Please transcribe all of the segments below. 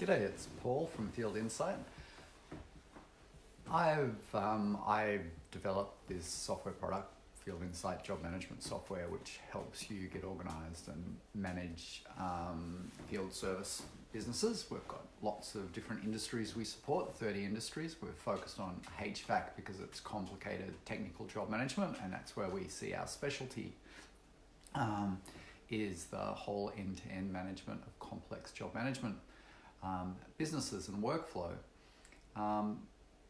G'day, it's Paul from FieldInsight. I developed this software product, FieldInsight Job Management Software, which helps you get organised and manage field service businesses. We've got lots of different industries we support, 30 industries. We're focused on HVAC because it's complicated technical job management, and that's where we see our specialty is the whole end-to-end management of complex job management businesses and workflow.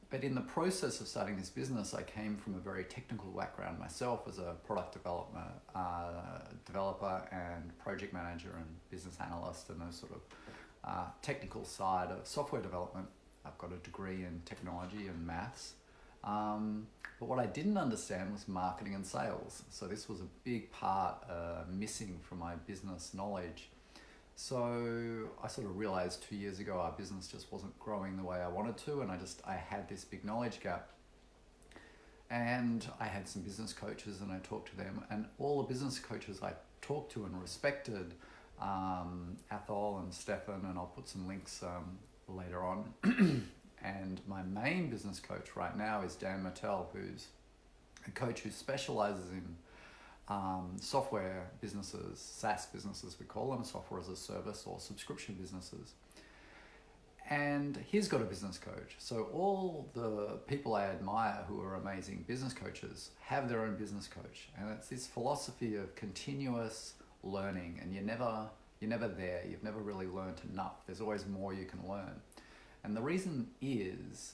But in the process of starting this business, I came from a very technical background myself as a product developer and project manager and business analyst and those sort of technical side of software development. I've got a degree in technology and maths. But what I didn't understand was marketing and sales. So this was a big part missing from my business knowledge. So I sort of realized 2 years ago our business just wasn't growing the way I wanted to, and I had this big knowledge gap. And I had some business coaches and I talked to them, and all the business coaches I talked to and respected, Athol and Stefan, and I'll put some links later on. And my main business coach right now is Dan Mattel, who's a coach who specializes in software businesses, SaaS businesses we call them, software as a service or subscription businesses. And he's got a business coach. So all the people I admire who are amazing business coaches have their own business coach. And it's this philosophy of continuous learning, and you're never there. You've never really learned enough. There's always more you can learn. And the reason is,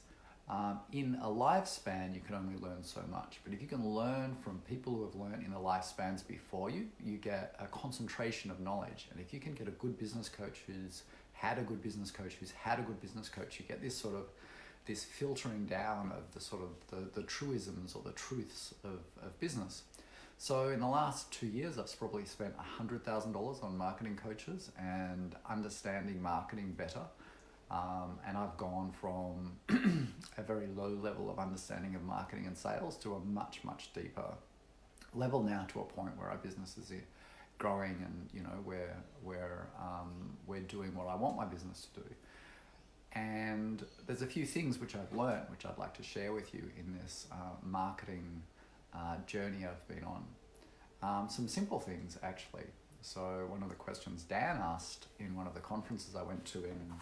in a lifespan, you can only learn so much. But if you can learn from people who have learned in the lifespans before you, you get a concentration of knowledge. And if you can get a good business coach who's had a good business coach who's had a good business coach, you get this filtering down of the truisms or the truths of business. So in the last 2 years, I've probably spent $100,000 on marketing coaches and understanding marketing better. And I've gone from a very low level of understanding of marketing and sales to a much, much deeper level now, to a point where our business is growing, and we're doing what I want my business to do. And there's a few things which I've learned, which I'd like to share with you in this marketing journey I've been on. Some simple things, actually. So one of the questions Dan asked in one of the conferences I went to in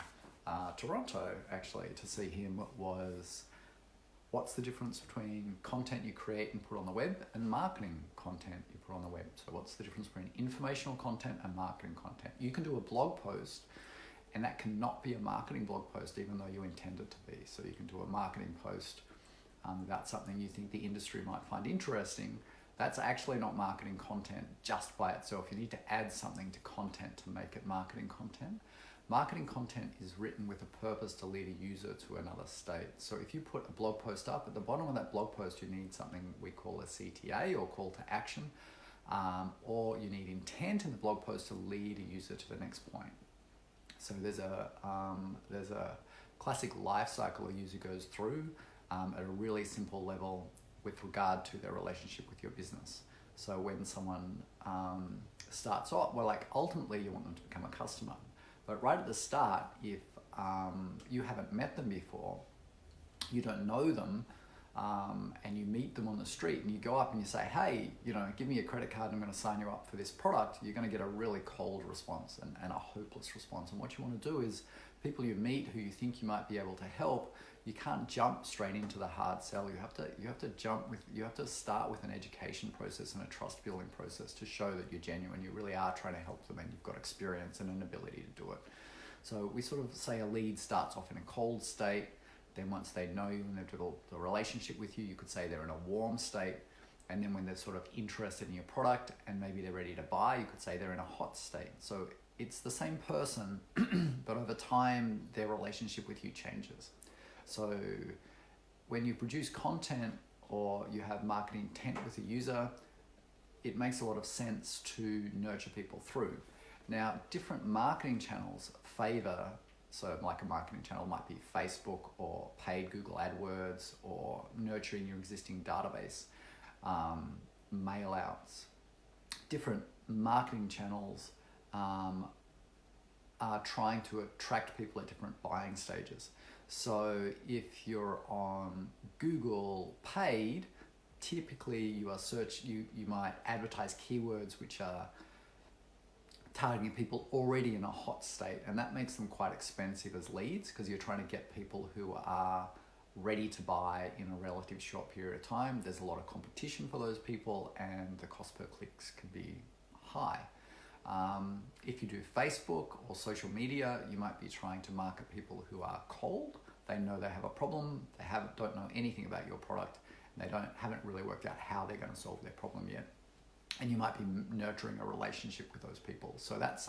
Toronto, actually, to see him, was what's the difference between content you create and put on the web and marketing content you put on the web? So what's the difference between informational content and marketing content? You can do a blog post and that cannot be a marketing blog post, even though you intend it to be. So you can do a marketing post about something you think the industry might find interesting. That's actually not marketing content just by itself. You need to add something to content to make it marketing content. Marketing content is written with a purpose to lead a user to another state. So if you put a blog post up, at the bottom of that blog post, you need something we call a CTA, or call to action, or you need intent in the blog post to lead a user to the next point. So there's a classic life cycle a user goes through at a really simple level with regard to their relationship with your business. So when someone starts off, ultimately you want them to become a customer. But right at the start, if you haven't met them before, you don't know them, and you meet them on the street and you go up and you say, hey, give me a credit card and I'm going to sign you up for this product, you're going to get a really cold response and a hopeless response. And what you want to do is, people you meet who you think you might be able to help, you can't jump straight into the hard sell. You have to start with an education process and a trust building process to show that you're genuine. You really are trying to help them, and you've got experience and an ability to do it. So we sort of say a lead starts off in a cold state. Then once they know you and they've developed a relationship with you, you could say they're in a warm state. And then when they're sort of interested in your product and maybe they're ready to buy, you could say they're in a hot state. So it's the same person, but over time, their relationship with you changes. So when you produce content or you have marketing intent with a user, it makes a lot of sense to nurture people through. Now, different marketing channels favor, so like a marketing channel might be Facebook or paid Google AdWords or nurturing your existing database, mail outs. Different marketing channels are trying to attract people at different buying stages. So if you're on Google paid, typically you might advertise keywords which are targeting people already in a hot state, and that makes them quite expensive as leads because you're trying to get people who are ready to buy in a relative short period of time. There's a lot of competition for those people and the cost per clicks can be high. If you do Facebook or social media, you might be trying to market people who are cold. They know they have a problem, don't know anything about your product, and they haven't really worked out how they're going to solve their problem yet. And you might be nurturing a relationship with those people. So that's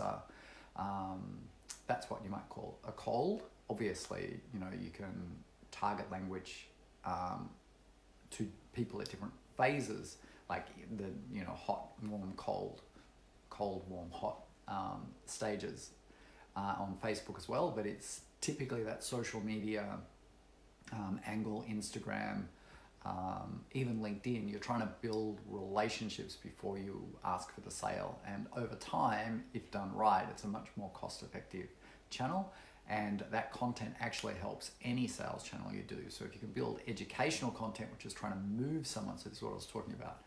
what you might call a cold. Obviously, you can target language to people at different phases, like the hot, warm, cold, warm, hot stages on Facebook as well. But it's typically that social media angle, Instagram, even LinkedIn. You're trying to build relationships before you ask for the sale, and over time, if done right, it's a much more cost-effective channel, and that content actually helps any sales channel you do. So if you can build educational content which is trying to move someone, so this is what I was talking about,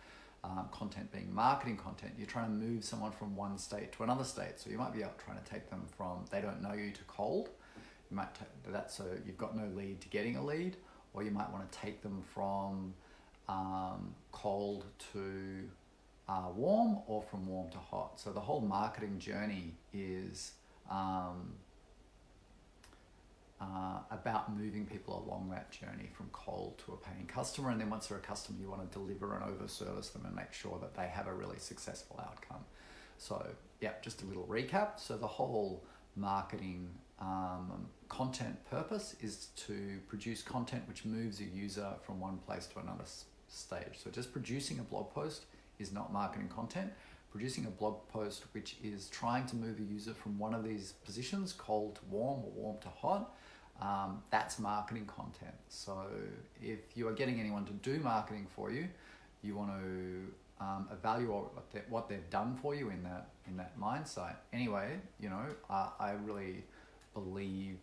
content being marketing content, you're trying to move someone from one state to another state. So you might be out trying to take them from they don't know you to cold. You might take that, so you've got no lead to getting a lead, or you might want to take them from cold to warm, or from warm to hot. So the whole marketing journey is about moving people along that journey from cold to a paying customer. And then once they're a customer, you want to deliver and over-service them and make sure that they have a really successful outcome. So yeah, just a little recap. So the whole marketing content purpose is to produce content which moves a user from one place to another stage. So just producing a blog post is not marketing content. Producing a blog post which is trying to move a user from one of these positions, cold to warm or warm to hot, that's marketing content. So if you are getting anyone to do marketing for you, you want to evaluate what they've done for you in that mindset. Anyway, I really believe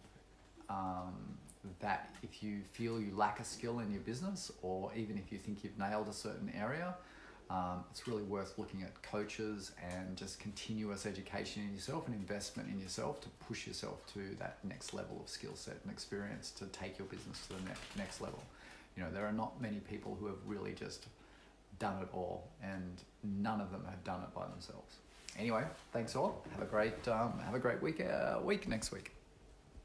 that if you feel you lack a skill in your business, or even if you think you've nailed a certain area, it's really worth looking at coaches and just continuous education in yourself and investment in yourself to push yourself to that next level of skill set and experience to take your business to the next level. There are not many people who have really just done it all, and none of them have done it by themselves. Anyway, thanks all. Have a great week next week.